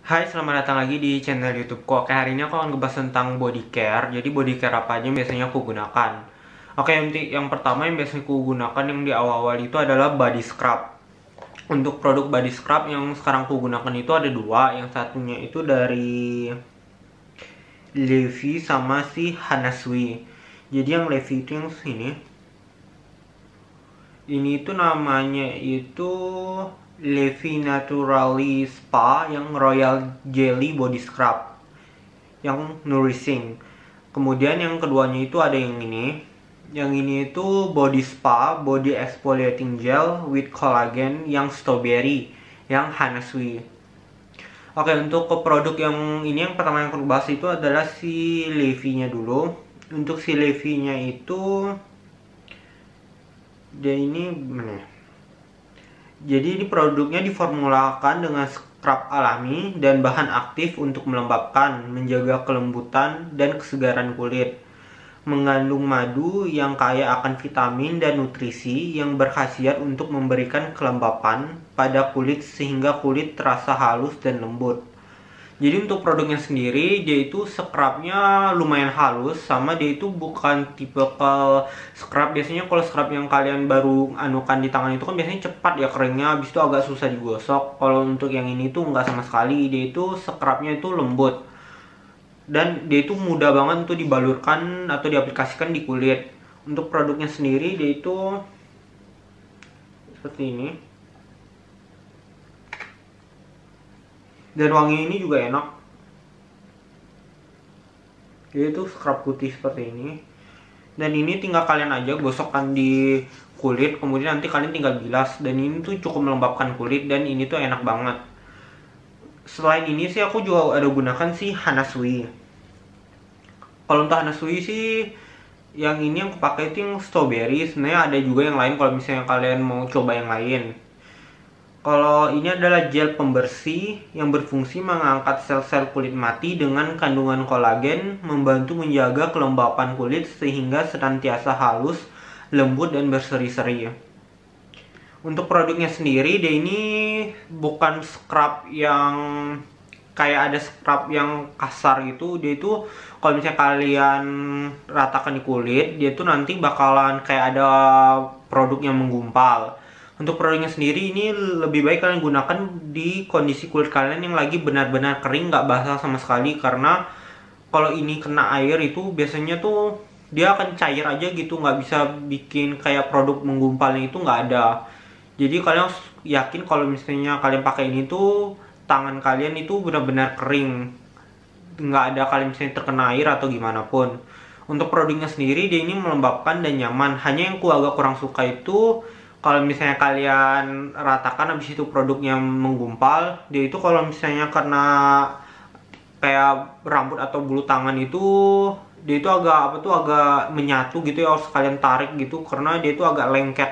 Hai, selamat datang lagi di channel YouTubeku. Oke, hari ini aku akan ngebahas tentang body care. Jadi body care apa aja yang biasanya aku gunakan. Oke, yang pertama yang biasanya aku gunakan yang di awal-awal itu adalah body scrub. Untuk produk body scrub yang sekarang aku gunakan itu ada dua. Yang satunya itu dari Levi sama si Hanasui. Jadi yang Levi itu yang sini. Ini itu namanya itu Levi Naturally Spa yang Royal Jelly Body Scrub yang nourishing. Kemudian yang keduanya itu ada yang ini. Yang ini itu Body Spa Body Exfoliating Gel with Collagen yang strawberry yang Hanasui. Oke, untuk ke produk yang ini yang pertama yang aku bahas itu adalah si Levi-nya dulu. Untuk si Levi-nya itu dia ini mana ya? Jadi ini produknya diformulakan dengan scrub alami dan bahan aktif untuk melembabkan, menjaga kelembutan dan kesegaran kulit. Mengandung madu yang kaya akan vitamin dan nutrisi yang berkhasiat untuk memberikan kelembapan pada kulit sehingga kulit terasa halus dan lembut. Jadi untuk produknya sendiri dia itu scrubnya lumayan halus, sama dia itu bukan tipe ke scrub. Biasanya kalau scrub yang kalian baru anukan di tangan itu kan biasanya cepat ya keringnya, habis itu agak susah digosok. Kalau untuk yang ini tuh nggak sama sekali, dia itu scrubnya itu lembut dan dia itu mudah banget untuk dibalurkan atau diaplikasikan di kulit. Untuk produknya sendiri dia itu seperti ini. Dan wangi ini juga enak. Jadi itu scrub putih seperti ini. Dan ini tinggal kalian aja gosokkan di kulit, kemudian nanti kalian tinggal bilas. Dan ini tuh cukup melembabkan kulit dan ini tuh enak banget. Selain ini sih aku juga ada gunakan si Hanasui. Kalau untuk Hanasui sih yang ini yang aku pakai itu yang strawberry. Sebenarnya ada juga yang lain kalau misalnya kalian mau coba yang lain. Kalau ini adalah gel pembersih yang berfungsi mengangkat sel-sel kulit mati dengan kandungan kolagen, membantu menjaga kelembapan kulit sehingga senantiasa halus, lembut, dan berseri-seri. Untuk produknya sendiri, dia ini bukan scrub yang kayak ada scrub yang kasar gitu. Dia itu kalau misalnya kalian ratakan di kulit, dia itu nanti bakalan kayak ada produk yang menggumpal. Untuk produknya sendiri ini lebih baik kalian gunakan di kondisi kulit kalian yang lagi benar-benar kering, nggak basah sama sekali. Karena kalau ini kena air itu biasanya tuh dia akan cair aja gitu, nggak bisa bikin kayak produk menggumpalnya itu nggak ada. Jadi kalian harus yakin kalau misalnya kalian pakai ini tuh tangan kalian itu benar-benar kering, nggak ada kalian misalnya terkena air atau gimana pun. Untuk produknya sendiri dia ini melembabkan dan nyaman. Hanya yang agak kurang suka itu kalau misalnya kalian ratakan habis itu produknya menggumpal, dia itu kalau misalnya kena kayak rambut atau bulu tangan itu dia itu agak apa tuh agak menyatu gitu ya, harus kalian tarik gitu karena dia itu agak lengket.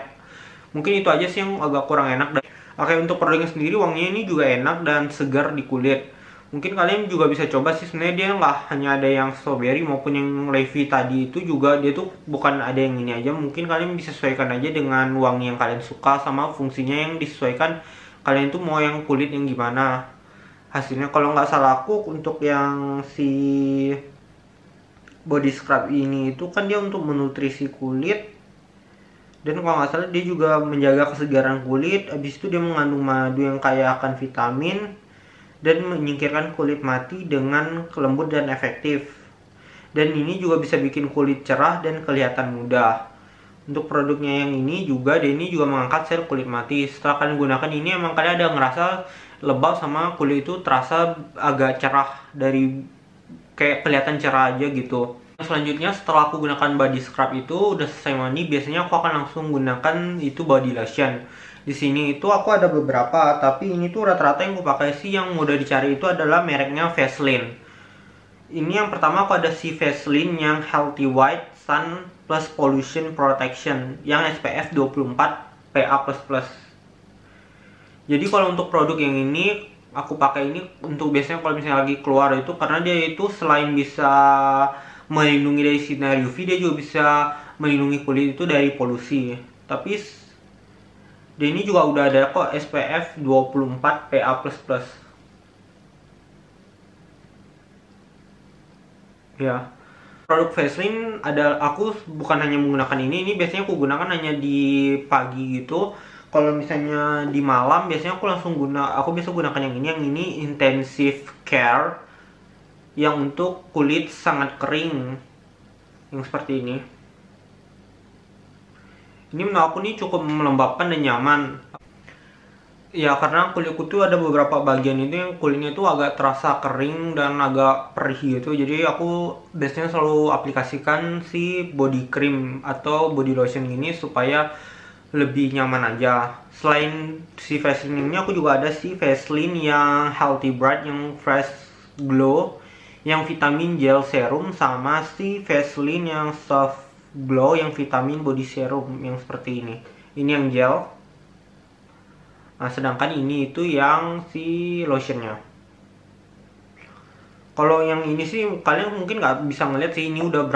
Mungkin itu aja sih yang agak kurang enak. Oke, untuk produknya sendiri wanginya ini juga enak dan segar di kulit. Mungkin kalian juga bisa coba sih, sebenarnya dia nggak hanya ada yang strawberry maupun yang Levi tadi itu juga, dia tuh bukan ada yang ini aja. Mungkin kalian bisa sesuaikan aja dengan wangi yang kalian suka sama fungsinya yang disesuaikan. Kalian tuh mau yang kulit yang gimana hasilnya. Kalau nggak salah aku untuk yang si body scrub ini itu kan dia untuk menutrisi kulit, dan kalau nggak salah dia juga menjaga kesegaran kulit. Habis itu dia mengandung madu yang kaya akan vitamin dan menyingkirkan kulit mati dengan lembut dan efektif. Dan ini juga bisa bikin kulit cerah dan kelihatan muda. Untuk produknya yang ini juga, dia ini juga mengangkat sel kulit mati. Setelah kalian gunakan ini emang kalian ada ngerasa lebam sama kulit itu terasa agak cerah, dari kayak kelihatan cerah aja gitu. Selanjutnya setelah aku gunakan body scrub itu udah selesai mandi, biasanya aku akan langsung gunakan itu body lotion. Di sini itu aku ada beberapa, tapi ini tuh rata-rata yang aku pakai sih yang mudah dicari itu adalah mereknya Vaseline. Ini yang pertama aku ada si Vaseline yang Healthy White Sun Plus Pollution Protection yang SPF 24 PA++. Jadi kalau untuk produk yang ini aku pakai ini untuk biasanya kalau misalnya lagi keluar itu, karena dia itu selain bisa melindungi dari sinar UV, dia juga bisa melindungi kulit itu dari polusi. Tapi dia ini juga udah ada kok SPF 24 PA++. Ya. Produk Vaseline ada, aku bukan hanya menggunakan ini biasanya aku gunakan hanya di pagi gitu. Kalau misalnya di malam biasanya aku biasa gunakan yang ini Intensive Care yang untuk kulit sangat kering yang seperti ini. Ini menurut aku nih cukup melembabkan dan nyaman. Ya karena kulitku tuh ada beberapa bagian itu yang kulitnya tuh agak terasa kering dan agak perih gitu. Jadi aku biasanya selalu aplikasikan si body cream atau body lotion ini supaya lebih nyaman aja. Selain si Vaseline ini aku juga ada si Vaseline yang Healthy Bright yang Fresh Glow yang vitamin gel serum, sama si Vaseline yang Soft Glow yang vitamin body serum yang seperti ini. Ini yang gel. Nah, sedangkan ini itu yang si lotionnya. Kalau yang ini sih kalian mungkin nggak bisa ngeliat sih ini udah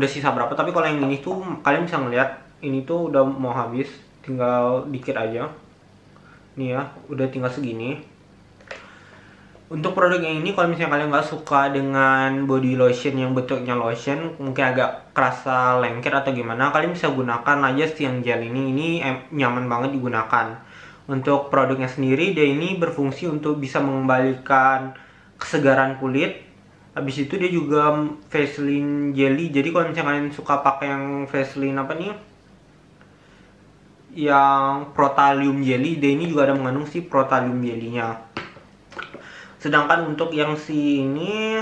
sisa berapa. Tapi kalau yang ini tuh kalian bisa ngeliat ini tuh udah mau habis, tinggal dikit aja. Nih ya, udah tinggal segini. Untuk produk yang ini, kalau misalnya kalian nggak suka dengan body lotion yang bentuknya lotion, mungkin agak kerasa lengket atau gimana, kalian bisa gunakan aja si yang gel ini. Ini nyaman banget digunakan. Untuk produknya sendiri, dia ini berfungsi untuk bisa mengembalikan kesegaran kulit. Habis itu dia juga Vaseline jelly. Jadi kalau misalnya kalian suka pakai yang Vaseline apa nih, yang Protalium jelly, dia ini juga ada mengandung si Protalium jelly-nya. Sedangkan untuk yang si ini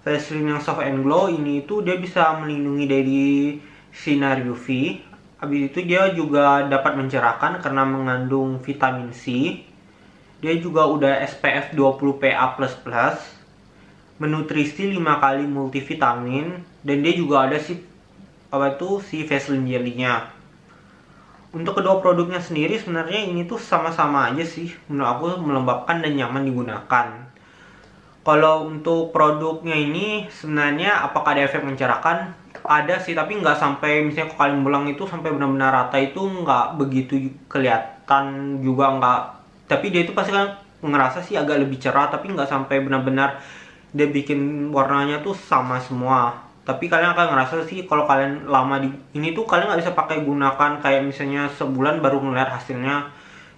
Vaseline yang Soft and Glow ini itu dia bisa melindungi dari sinar UV. Habis itu dia juga dapat mencerahkan karena mengandung vitamin C. Dia juga udah SPF 20 PA++, menutrisi 5 kali multivitamin, dan dia juga ada si Vaseline jelly-nya. Untuk kedua produknya sendiri sebenarnya ini tuh sama-sama aja sih, menurut aku melembabkan dan nyaman digunakan. Kalau untuk produknya ini sebenarnya apakah ada efek mencerahkan? Ada sih, tapi nggak sampai misalnya kalau kalian belang itu sampai benar-benar rata, itu nggak begitu kelihatan juga nggak. Tapi dia itu pasti kan ngerasa sih agak lebih cerah, tapi nggak sampai benar-benar dia bikin warnanya tuh sama semua. Tapi kalian akan ngerasa sih kalau kalian lama di ini tuh kalian nggak bisa pakai gunakan kayak misalnya sebulan baru ngeliat hasilnya.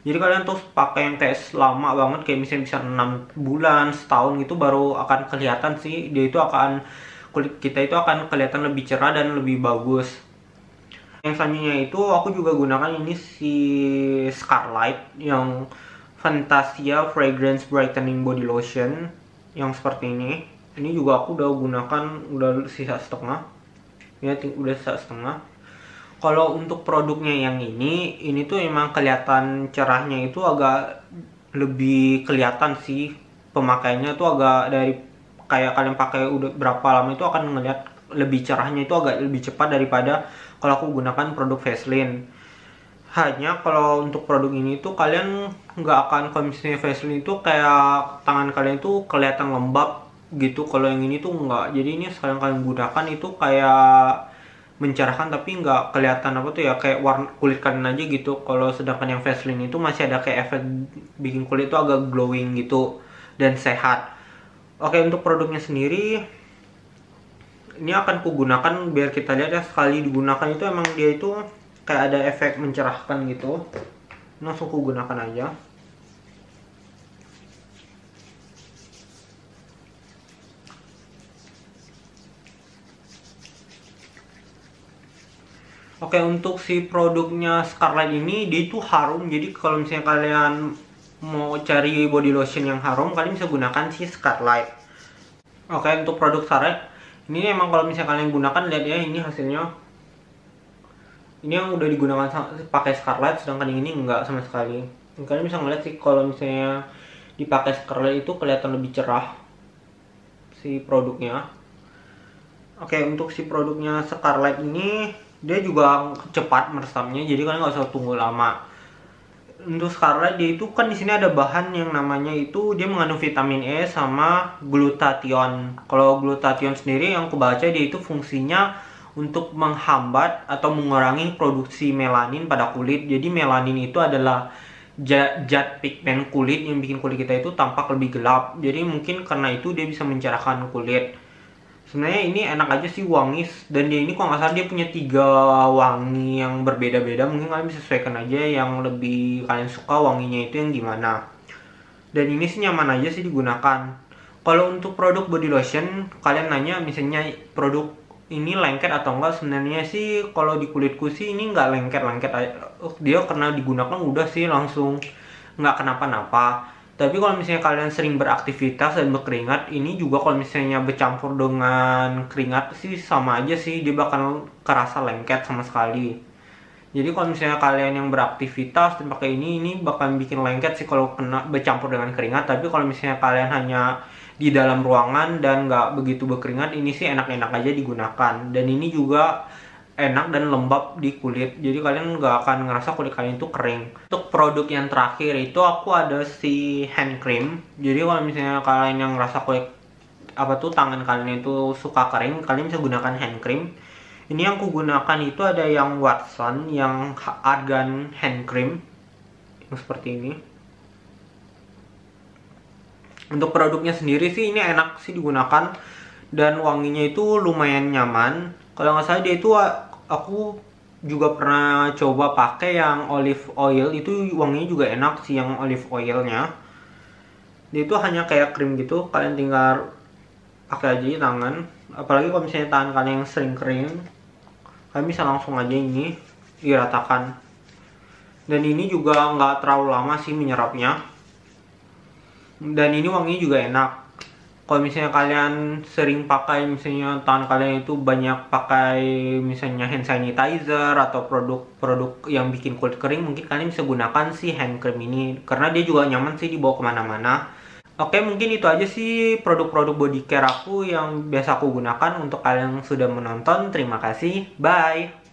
Jadi kalian tuh pakai yang kayak lama banget, kayak misalnya bisa 6 bulan, setahun gitu baru akan kelihatan sih. Dia itu akan, kulit kita itu akan kelihatan lebih cerah dan lebih bagus. Yang selanjutnya itu aku juga gunakan ini si Scarlett yang Fantasia Fragrance Brightening Body Lotion yang seperti ini. Ini juga aku udah gunakan, udah sisa setengah ya, udah sisa setengah. Kalau untuk produknya yang ini tuh emang kelihatan cerahnya itu agak lebih kelihatan sih. Pemakaiannya tuh agak dari kayak kalian pakai udah berapa lama itu akan ngeliat lebih cerahnya itu agak lebih cepat daripada kalau aku gunakan produk Vaseline. Hanya kalau untuk produk ini tuh kalian nggak akan, kalau misalnya Vaseline itu kayak tangan kalian tuh kelihatan lembab gitu. Kalau yang ini tuh enggak. Jadi ini sekarang kalian gunakan itu kayak mencerahkan tapi nggak kelihatan apa tuh ya, kayak warna kulit kalian aja gitu. Kalau sedangkan yang Vaseline itu masih ada kayak efek bikin kulit itu agak glowing gitu dan sehat. Oke, untuk produknya sendiri ini akan kugunakan biar kita lihat ya, sekali digunakan itu emang dia itu kayak ada efek mencerahkan gitu. Langsung kugunakan aja. Oke, untuk si produknya Scarlett ini dia itu harum. Jadi kalau misalnya kalian mau cari body lotion yang harum, kalian bisa gunakan si Scarlett. Oke, untuk produk Scarlett ini emang kalau misalnya kalian gunakan, lihat ya ini hasilnya. Ini yang udah digunakan pakai Scarlett, sedangkan yang ini enggak sama sekali. Kalian bisa ngeliat sih kalau misalnya dipakai Scarlett itu kelihatan lebih cerah si produknya. Oke, untuk si produknya Scarlett ini dia juga cepat meresamnya, jadi kalian nggak usah tunggu lama. Untuk Scarlett dia itu kan di sini ada bahan yang namanya itu dia mengandung vitamin E sama glutathione. Kalau glutathione sendiri yang aku baca dia itu fungsinya untuk menghambat atau mengurangi produksi melanin pada kulit. Jadi melanin itu adalah zat pigmen kulit yang bikin kulit kita itu tampak lebih gelap. Jadi mungkin karena itu dia bisa mencerahkan kulit. Sebenarnya ini enak aja sih, wangi, dan dia ini kalau nggak salah dia punya 3 wangi yang berbeda-beda. Mungkin kalian bisa sesuaikan aja yang lebih kalian suka wanginya itu yang gimana. Dan ini sih nyaman aja sih digunakan. Kalau untuk produk body lotion, kalian nanya misalnya produk ini lengket atau enggak, sebenarnya sih kalau di kulitku sih ini nggak lengket-lengket. Dia karena digunakan udah sih langsung nggak kenapa-napa. Tapi kalau misalnya kalian sering beraktivitas dan berkeringat, ini juga kalau misalnya bercampur dengan keringat sih sama aja sih, dia bakal kerasa lengket sama sekali. Jadi kalau misalnya kalian yang beraktivitas dan pakai ini bakal bikin lengket sih kalau kena bercampur dengan keringat. Tapi kalau misalnya kalian hanya di dalam ruangan dan nggak begitu berkeringat, ini sih enak-enak aja digunakan. Dan ini juga enak dan lembab di kulit, jadi kalian nggak akan ngerasa kulit kalian itu kering. Untuk produk yang terakhir itu aku ada si hand cream. Jadi kalau misalnya kalian yang ngerasa kulit tangan kalian itu suka kering, kalian bisa gunakan hand cream. Ini yang aku gunakan itu ada yang Watson, yang argan hand cream yang seperti ini. Untuk produknya sendiri sih ini enak sih digunakan dan wanginya itu lumayan nyaman. Kalau nggak salah dia itu aku juga pernah coba pakai yang olive oil, itu wanginya juga enak sih yang olive oilnya. Dia itu hanya kayak krim gitu, kalian tinggal pakai aja di tangan. Apalagi kalau misalnya tangan kalian yang sering kering, kalian bisa langsung aja ini diratakan. Dan ini juga nggak terlalu lama sih menyerapnya. Dan ini wanginya juga enak. Kalau misalnya kalian sering pakai, misalnya tangan kalian itu banyak pakai misalnya hand sanitizer atau produk-produk yang bikin kulit kering, mungkin kalian bisa gunakan si hand cream ini karena dia juga nyaman sih dibawa kemana-mana. Oke, mungkin itu aja sih produk-produk body care aku yang biasa aku gunakan. Untuk kalian yang sudah menonton, terima kasih, bye.